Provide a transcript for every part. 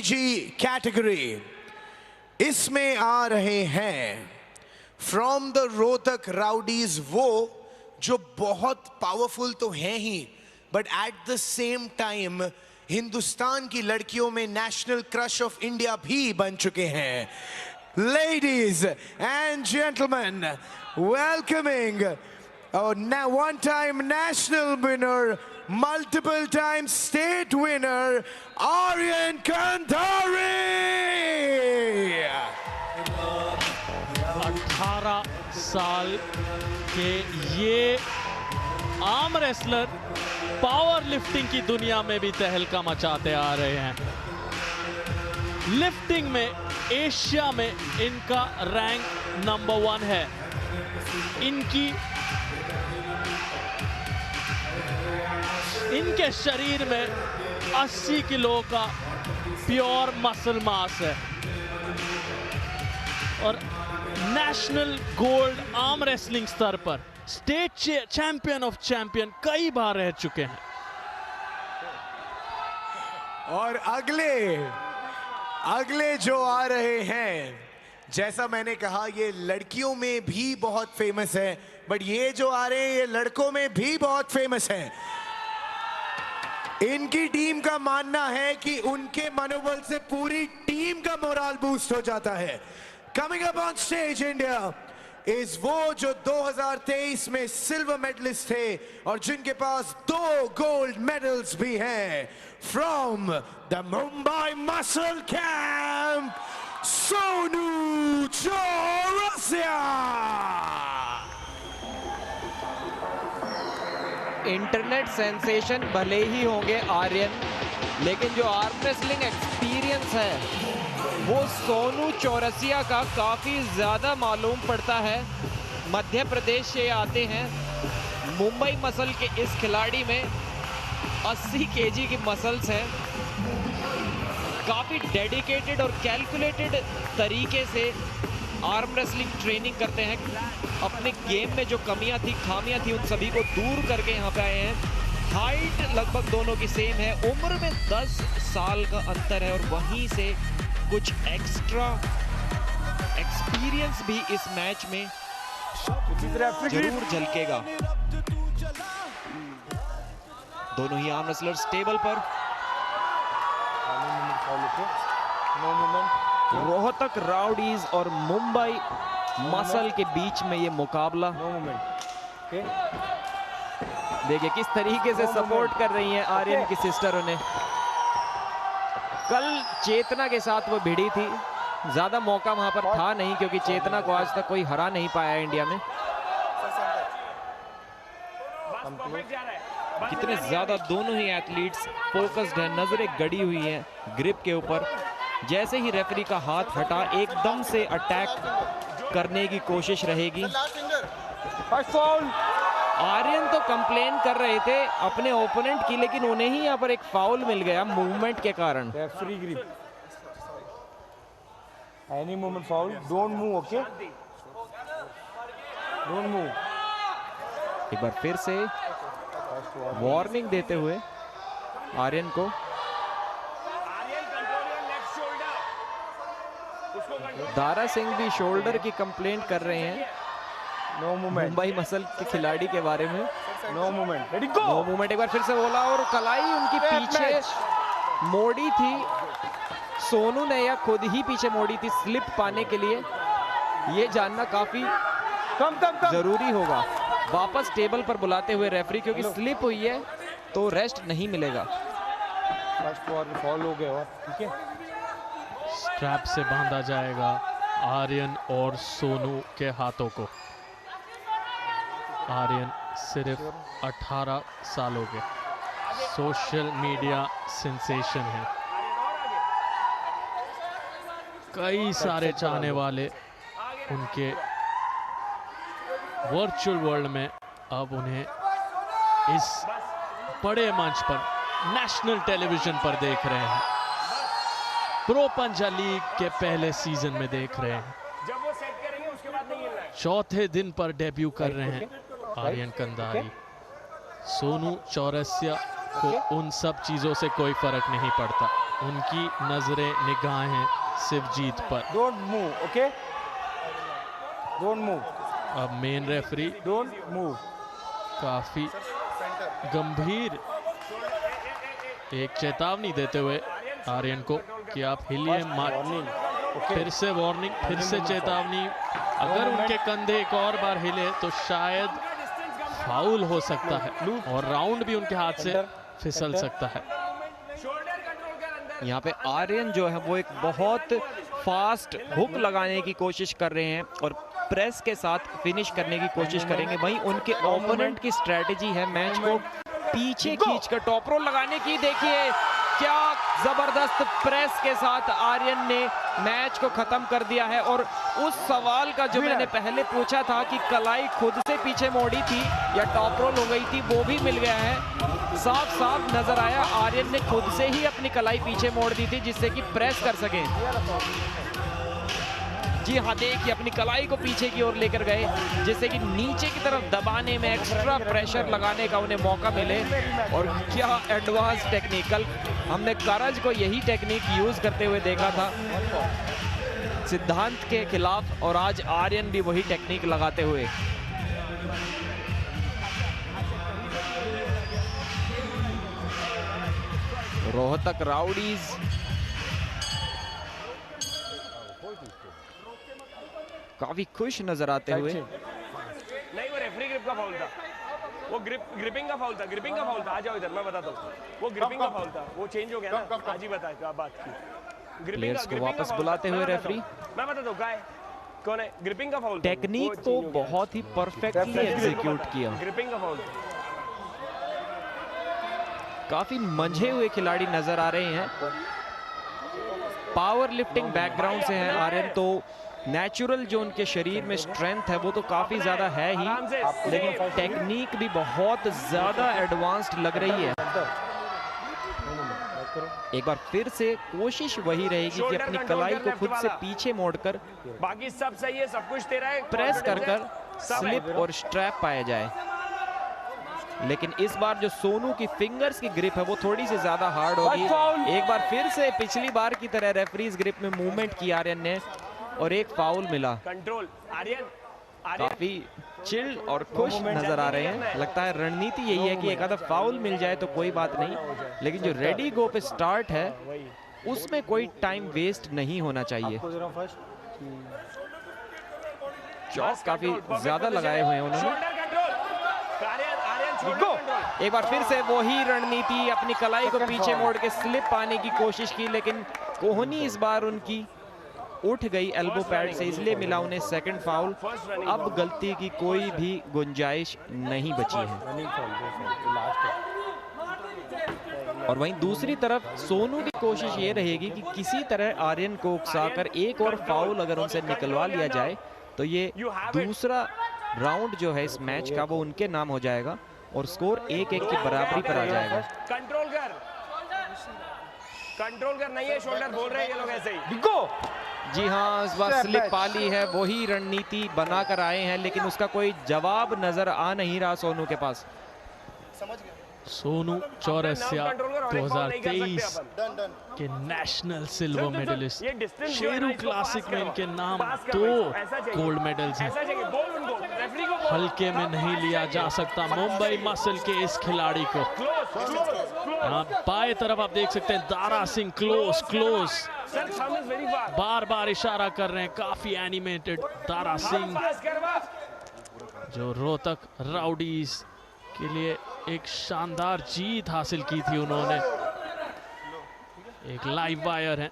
KG category, इसमें आ रहे हैं फ्रॉम द रोहतक राउडीज, वो जो बहुत पावरफुल तो हैं ही, but at the same time Hindustan की लड़कियों में नेशनल क्रश ऑफ इंडिया भी बन चुके हैं। Ladies and gentleman, welcoming one time national winner, multiple time state winner, Aryan Kandhari। 18 साल के ये आर्म रेसलर पावर लिफ्टिंग की दुनिया में भी तहलका मचाते आ रहे हैं। लिफ्टिंग में एशिया में इनका रैंक नंबर 1 है। इनके शरीर में 80 किलो का प्योर मसल मास है और नेशनल गोल्ड आर्म रेसलिंग स्तर पर स्टेट चैंपियन ऑफ चैंपियन कई बार रह चुके हैं। और अगले जो आ रहे हैं, जैसा मैंने कहा ये लड़कियों में भी बहुत फेमस है, बट ये जो आ रहे हैं ये लड़कों में भी बहुत फेमस है। इनकी टीम का मानना है कि उनके मनोबल से पूरी टीम का मोराल बूस्ट हो जाता है। Coming up on stage India is वो जो 2023 में सिल्वर मेडलिस्ट थे और जिनके पास 2 गोल्ड मेडल्स भी हैं। From the Mumbai muscle camp, Sonu Chaurasia. Internet sensation भले ही होंगे आर्यन, लेकिन जो आर्म रेसलिंग एक्सपीरियंस है वो सोनू चौरसिया का काफ़ी ज़्यादा मालूम पड़ता है। मध्य प्रदेश से आते हैं। मुंबई मसल के इस खिलाड़ी में 80 केजी की मसल्स हैं। काफ़ी डेडिकेटेड और कैलकुलेटेड तरीके से आर्म रेसलिंग ट्रेनिंग करते हैं। अपने गेम में जो कमियां थी, खामियां थी, उन सभी को दूर करके यहाँ पे आए हैं। हाइट लगभग दोनों की सेम है, उम्र में 10 साल का अंतर है और वहीं से कुछ एक्स्ट्रा एक्सपीरियंस भी इस मैच में जरूर झलकेगा। दोनों ही आर्म रेसलर्स टेबल पर। रोहतक राउडीज और मुंबई मसल के बीच में ये मुकाबला। देखिए किस तरीके से सपोर्ट कर रही हैं आर्यन की सिस्टर उन्हें। कल चेतना के साथ वो भिड़ी थी, ज्यादा मौका वहां पर था नहीं क्योंकि चेतना को आज तक कोई हरा नहीं पाया इंडिया में। कितने ज्यादा दोनों ही एथलीट्स फोकस्ड हैं, नजरें गड़ी हुई हैं ग्रिप के ऊपर। जैसे ही रेफरी का हाथ हटा एकदम से अटैक करने की कोशिश रहेगी। आर्यन तो कंप्लेन कर रहे थे अपने ओपोनेंट की, लेकिन उन्हें ही यहाँ पर एक फाउल मिल गया मूवमेंट के कारण। Free grip, any movement foul, don't move, okay, don't move. एक बार फिर से वार्निंग देते हुए आर्यन को। दारा सिंह भी शोल्डर की कंप्लेंट कर रहे हैं नो मूवमेंट मुंबई मसल के खिलाड़ी के बारे में। No movement, ready go. No movement एक बार फिर से बोला और कलाई उनकी पीछे मोड़ी थी। सोनू ने या खुद ही पीछे मोड़ी थी स्लिप पाने के लिए। ये जानना काफी जरूरी होगा वापस टेबल पर बुलाते हुए रेफरी, क्योंकि स्लिप हुई है तो रेस्ट नहीं मिलेगा। फॉल हो गया, ठीक है। स्ट्रैप से बांधा जाएगा आर्यन और सोनू के हाथों को। आर्यन सिर्फ 18 सालों के सोशल मीडिया सेंसेशन है। कई सारे चाहने वाले उनके वर्चुअल वर्ल्ड में अब उन्हें इस बड़े मंच पर नेशनल टेलीविजन पर देख रहे हैं। प्रो पंजा लीग के पहले सीजन में देख रहे हैं। चौथे दिन पर डेब्यू कर रहे हैं आर्यन कंधारी। सोनू चौरसिया को उन सब चीजों से कोई फर्क नहीं पड़ता। उनकी नजरें निगाहें सिर्फ जीत पर। Don't move, okay? Don't move. अब मेन रेफरी डोंट मूव। काफी गंभीर एक चेतावनी देते हुए आर्यन को कि आप हिलिए मत। फिर से वार्निंग, फिर से चेतावनी। अगर उनके कंधे एक और बार हिले तो शायद फाउल हो सकता है और राउंड भी उनके हाथ से फिसल सकता है। यहाँ पे आर्यन जो है वो एक बहुत फास्ट हुक लगाने की कोशिश कर रहे हैं और प्रेस के साथ फिनिश करने की कोशिश करेंगे। वहीं उनके ओपोनेंट की स्ट्रेटजी है मैच को पीछे खींचकर टॉप रोल लगाने की। देखिए क्या जबरदस्त प्रेस के साथ आर्यन ने मैच को खत्म कर दिया है। और उस सवाल का जो मैंने पहले पूछा था कि कलाई खुद से पीछे मोड़ी थी या टॉप रोल हो गई थी, वो भी मिल गया है। साफ साफ नजर आया आर्यन ने खुद से ही अपनी कलाई पीछे मोड़ दी थी जिससे कि प्रेस कर सके। जी हाँ, देखिए अपनी कलाई को पीछे की ओर लेकर गए जिससे कि नीचे की तरफ दबाने में एक्स्ट्रा प्रेशर लगाने का उन्हें मौका मिले। और क्या एडवांस टेक्निकल, हमने करज को यही टेक्निक यूज करते हुए देखा था सिद्धांत के खिलाफ, और आज आर्यन भी वही टेक्निक लगाते हुए। रोहतक राउडीज काफी खुश नजर आते हुए। नहीं, वो रेफरी ग्रिप का फाउल था, वो ग्रिपिंग का फाउल था, ग्रिपिंग का फाउल था। आ जाओ इधर, मैं बताता हूँ। वो ग्रिपिंग का फाउल था, वो चेंज हो गया ना। आज ही बताया क्या बात की। प्लेयर्स को वापस बुलाते हुए रेफरी। मैं बताता हूँ गाय कौन है। ग्रिपिंग का फाउल। टेक्निक को बहुत ही परफेक्टली एग्जीक्यूट किया। ग्रिपिंग का फाउल। काफी मंझे हुए खिलाड़ी नजर आ रहे हैं। पावर लिफ्टिंग बैकग्राउंड से हैं आर्यन, तो नेचुरल जो उनके शरीर में स्ट्रेंथ है वो तो काफी ज्यादा है ही, लेकिन टेक्निक भी बहुत ज्यादा एडवांस्ड लग रही है। एक बार फिर से कोशिश वही रहेगी कि अपनी कलाई को खुद से पीछे मोड़कर बाकी सब सही है, सब कुछ तेरा है, प्रेस कर स्लिप और स्ट्रैप पाया जाए। लेकिन इस बार जो सोनू की फिंगर्स की ग्रिप है वो थोड़ी सी ज्यादा हार्ड होगी। एक बार फिर से पिछली बार की तरह रेफरीज ग्रिप में मूवमेंट की आर्यन ने और एक फाउल मिला। कंट्रोल आर्यन, काफी चिल और खुश नजर आ रहे हैं। लगता है रणनीति यही है कि एक आधा फाउल मिल जाए तो कोई बात नहीं, लेकिन जो रेडी गो पे स्टार्ट है उसमें कोई टाइम वेस्ट नहीं होना चाहिए। चौक काफी ज्यादा लगाए हुए हैं उन्होंने। एक बार फिर से वही रणनीति, अपनी कलाई को पीछे मोड़ के स्लिप पाने की कोशिश की, लेकिन कोहनी इस बार उनकी उठ गई एल्बो पैड से, इसलिए मिला उन्हें सेकंड फाउल। अब गलती की कोई भी गुंजाइश नहीं बची है। और वहीं दूसरी तरफ सोनू की कोशिश ये रहेगी कि किसी तरह आर्यन को उकसाकर एक और फाउल अगर उनसे निकलवा लिया जाए तो ये दूसरा राउंड जो है इस मैच का वो उनके नाम हो जाएगा और स्कोर 1-1 की बराबरी पर आ जाएगा। कंट्रोल कर, नहीं है शोल्डर, बोल रहे हैं ये लोग ऐसे ही। जी हाँ, इस बार स्लिप पाली है, वही रणनीति बनाकर आए हैं, लेकिन उसका कोई जवाब नजर आ नहीं रहा सोनू के पास। सोनू चौरसिया 2023 के national silver medallist. Sheru classic में इनके नाम 2 गोल्ड मेडल्स हैं। हल्के में नहीं लिया जा सकता मुंबई मसल के इस खिलाड़ी को। यहाँ बाएं तरफ आप देख सकते हैं दारा सिंह क्लोज बार बार इशारा कर रहे हैं, काफी एनिमेटेड। दारा सिंह जो रोहतक राउडीज के लिए एक शानदार जीत हासिल की थी उन्होंने। एक लाइव वायर है,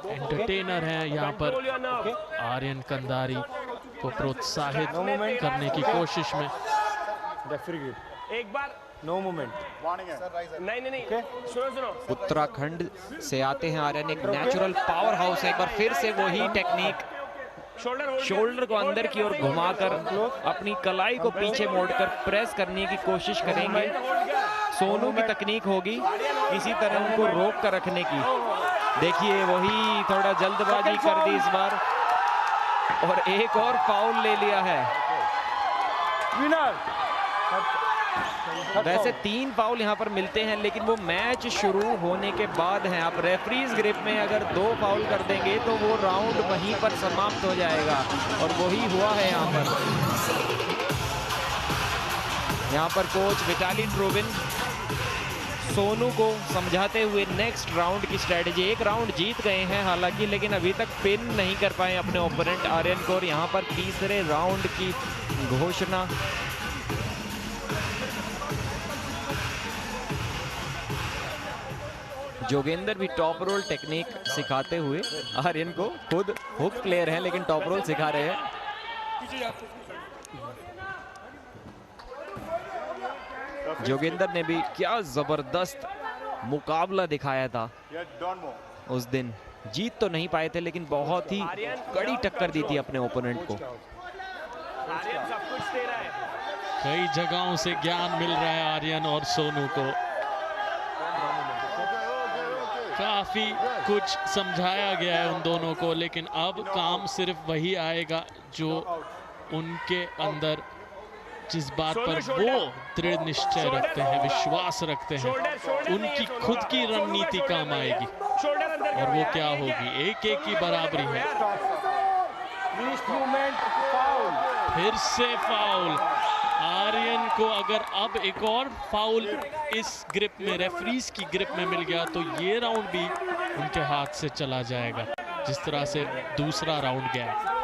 एंटरटेनर है यहाँ पर आर्यन कंधारी को प्रोत्साहित करने की कोशिश में। एक बार नो मूवमेंट। नहीं सुनो। उत्तराखंड से आते हैं आर्यन, एक नेचुरल पावर हाउस है। एक बार फिर से वही टेक्निक, शोल्डर को अंदर की ओर घुमाकर अपनी कलाई को पीछे मोड़कर प्रेस करने की कोशिश करेंगे। सोनू की तकनीक होगी किसी तरह उनको रोक कर रखने की। देखिए वही थोड़ा जल्दबाजी कर दी इस बार और एक और फाउल ले लिया है। विनर वैसे 3 फाउल यहाँ पर मिलते हैं, लेकिन वो मैच शुरू होने के बाद हैं। आप रेफरीज ग्रिप में अगर 2 फाउल कर देंगे तो वो राउंड वहीं पर समाप्त हो जाएगा, और वही हुआ है यहाँ पर। यहाँ पर कोच विटाली ट्रोविन सोनू को समझाते हुए नेक्स्ट राउंड की स्ट्रेटेजी। एक राउंड जीत गए हैं हालांकि, लेकिन अभी तक पिन नहीं कर पाए अपने ओपोनेंट आर्यन को। और यहाँ पर तीसरे राउंड की घोषणा। जोगेंद्र भी टॉप रोल टेक्निक सिखाते हुए आर्यन को, खुद हुक प्लेयर हैं लेकिन टॉप रोल सिखा रहे हैं। जोगेंद्र ने भी क्या जबरदस्त मुकाबला दिखाया था उस दिन। जीत तो नहीं पाए थे लेकिन बहुत ही कड़ी टक्कर दी थी अपने ओपोनेंट को। कई जगहों से ज्ञान मिल रहा है आर्यन और सोनू को। काफी कुछ समझाया गया है उन दोनों को, लेकिन अब काम सिर्फ वही आएगा जो उनके अंदर, जिस बात पर वो दृढ़ निश्चय रखते हैं, विश्वास रखते हैं, उनकी खुद की रणनीति काम आएगी। और वो क्या होगी? 1-1 की बराबरी है। फिर से फाउल। आर्यन को अगर अब एक और फाउल इस ग्रिप में, रेफरीज की ग्रिप में मिल गया तो ये राउंड भी उनके हाथ से चला जाएगा, जिस तरह से दूसरा राउंड गया।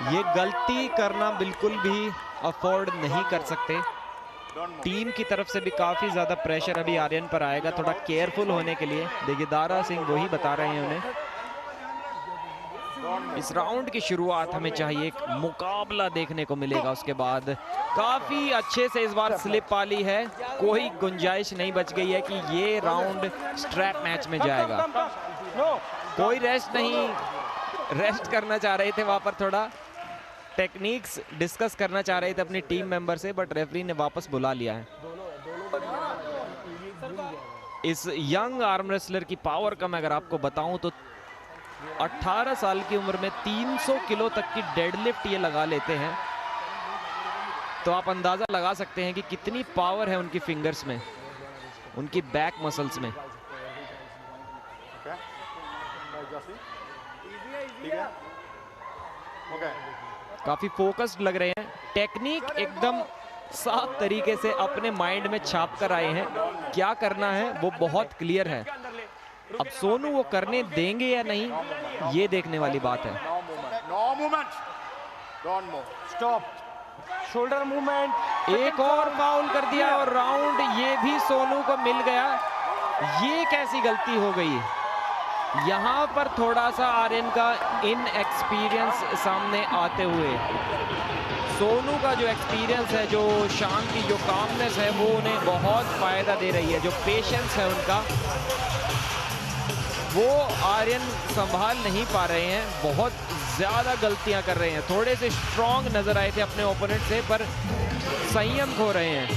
ये गलती करना बिल्कुल भी अफोर्ड नहीं कर सकते। टीम की तरफ से भी काफी ज्यादा प्रेशर अभी आर्यन पर आएगा, थोड़ा केयरफुल होने के लिए। देखिए दारा सिंह वही बता रहे हैं उन्हें। इस राउंड की शुरुआत हमें चाहिए, एक मुकाबला देखने को मिलेगा। उसके बाद काफी अच्छे से इस बार स्लिप पाली है, कोई गुंजाइश नहीं बच गई है कि ये राउंड स्ट्रैप मैच में जाएगा। कोई रेस्ट नहीं, रेस्ट करना चाह रहे थे वहां पर, थोड़ा टेक्निक्स डिस्कस करना चाह रहे थे अपनी टीम मेंबर से, बट रेफरी ने वापस बुला लिया है। इस यंग आर्म रेसलर की पावर का मैं अगर आपको बताऊं तो 18 साल की उम्र में 300 किलो तक की डेडलिफ्ट ये लगा लेते हैं। तो आप अंदाजा लगा सकते हैं कि कितनी पावर है उनकी फिंगर्स में, उनकी बैक मसल्स में। काफी फोकस्ड लग रहे हैं, टेक्निक एकदम साफ तरीके से अपने माइंड में छाप कर आए हैं। क्या करना है वो बहुत क्लियर है। अब सोनू वो करने देंगे या नहीं, ये देखने वाली बात है। Stop, shoulder movement. एक और फाउल कर दिया और राउंड ये भी सोनू को मिल गया। ये कैसी गलती हो गई? यहाँ पर थोड़ा सा आर्यन का इनएक्सपीरियंस सामने आते हुए, सोनू का जो एक्सपीरियंस है, जो शांति, जो कामनेस है, वो उन्हें बहुत फायदा दे रही है। जो पेशेंस है उनका, वो आर्यन संभाल नहीं पा रहे हैं, बहुत ज्यादा गलतियां कर रहे हैं। थोड़े से स्ट्रॉन्ग नजर आए थे अपने ओपोनेंट से, पर संयम खो रहे हैं।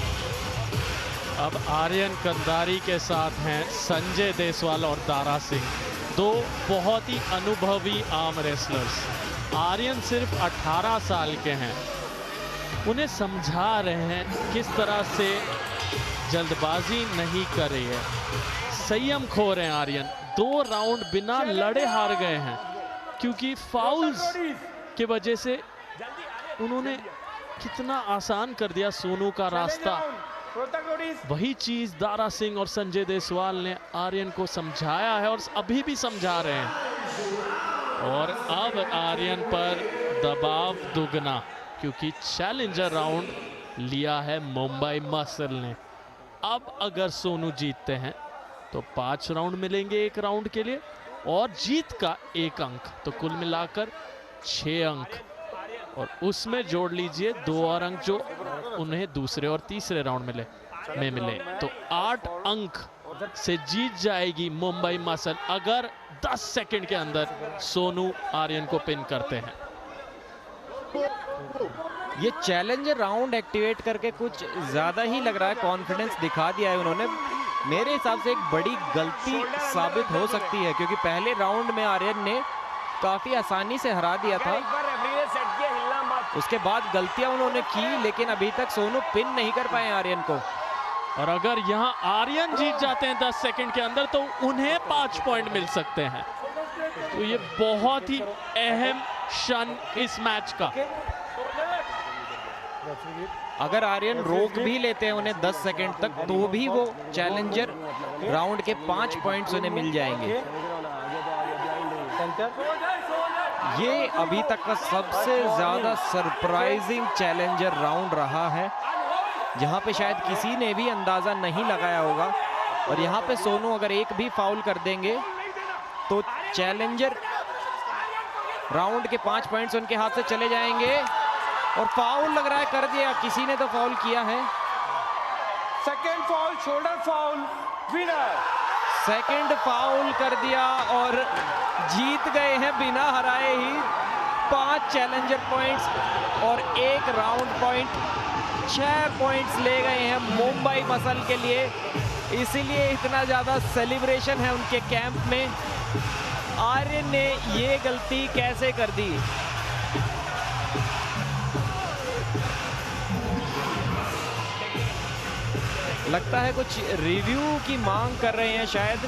अब आर्यन कंधारी के साथ हैं संजय देसवाल और दारा सिंह, दो बहुत ही अनुभवी आर्म रेसलर्स। आर्यन सिर्फ 18 साल के हैं, उन्हें समझा रहे हैं किस तरह से जल्दबाजी नहीं कर रही है, संयम खो रहे हैं आर्यन। 2 राउंड बिना लड़े हार गए हैं क्योंकि फाउल्स की वजह से उन्होंने कितना आसान कर दिया सोनू का रास्ता। वही चीज दारा सिंह और संजय देसवाल ने आर्यन को समझाया है और अभी भी समझा रहे हैं। और अब आर्यन पर दबाव दुगना, क्योंकि चैलेंजर राउंड लिया है मुंबई मसल ने। अब अगर सोनू जीतते हैं तो 5 राउंड मिलेंगे एक राउंड के लिए, और जीत का 1 अंक, तो कुल मिलाकर 6 अंक, और उसमें जोड़ लीजिए 2 और अंक जो उन्हें दूसरे और तीसरे राउंड में मिले, तो 8 अंक से जीत जाएगी मुंबई मसल अगर 10 सेकंड के अंदर सोनू आर्यन को पिन करते हैं। ये चैलेंजर राउंड एक्टिवेट करके कुछ ज्यादा ही लग रहा है, कॉन्फिडेंस दिखा दिया है उन्होंने। मेरे हिसाब से एक बड़ी गलती साबित हो सकती है, क्योंकि पहले राउंड में आर्यन ने काफी आसानी से हरा दिया था। उसके बाद गलतियां उन्होंने की, लेकिन अभी तक सोनू पिन नहीं कर पाए आर्यन को। और अगर यहाँ आर्यन जीत जाते हैं 10 सेकंड के अंदर तो उन्हें 5 पॉइंट मिल सकते हैं। तो ये बहुत ही अहम क्षण इस मैच का। अगर आर्यन रोक भी लेते हैं उन्हें 10 सेकंड तक, तो भी वो चैलेंजर राउंड के 5 पॉइंट्स उन्हें मिल जाएंगे। ये अभी तक का सबसे ज्यादा सरप्राइजिंग चैलेंजर राउंड रहा है, जहां पे शायद किसी ने भी अंदाजा नहीं लगाया होगा। और यहाँ पे सोनू अगर एक भी फाउल कर देंगे तो चैलेंजर राउंड के 5 पॉइंट्स उनके हाथ से चले जाएंगे। और फाउल लग रहा है, कर दिया, किसी ने तो फाउल किया है। Second foul, shoulder foul, winner. Second foul कर दिया और जीत गए हैं बिना हराए ही 5 चैलेंजर पॉइंट्स और 1 राउंड पॉइंट। 6 पॉइंट्स ले गए हैं मुंबई मसल के लिए, इसीलिए इतना ज्यादा सेलिब्रेशन है उनके कैंप में। आर्यन ने ये गलती कैसे कर दी? लगता है कुछ रिव्यू की मांग कर रहे हैं शायद।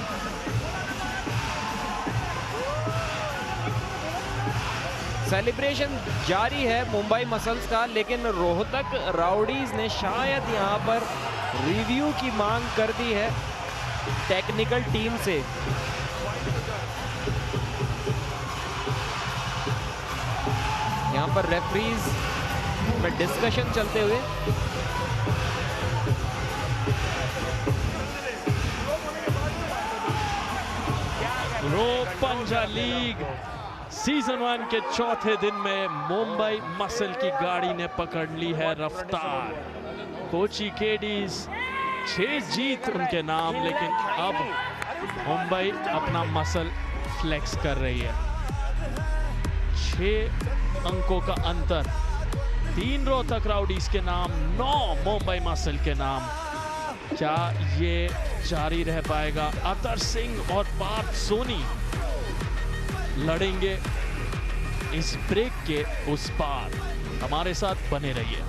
सेलिब्रेशन जारी है मुंबई मसल्स का, लेकिन रोहतक राउडीज ने शायद यहां पर रिव्यू की मांग कर दी है टेक्निकल टीम से। यहां पर रेफरीज में डिस्कशन चलते हुए। प्रो पंजा लीग सीजन 1 के चौथे दिन में मुंबई मसल की गाड़ी ने पकड़ ली है रफ्तार। कोची केडीज 6 जीत उनके नाम, लेकिन अब मुंबई अपना मसल फ्लेक्स कर रही है। 6 अंकों का अंतर, 3 रोहतक राउडीज के नाम, 9 मुंबई मसल के नाम। क्या ये जारी रह पाएगा? अतर सिंह और पार्थ सोनी लड़ेंगे इस ब्रेक के उस पार। हमारे साथ बने रहिए।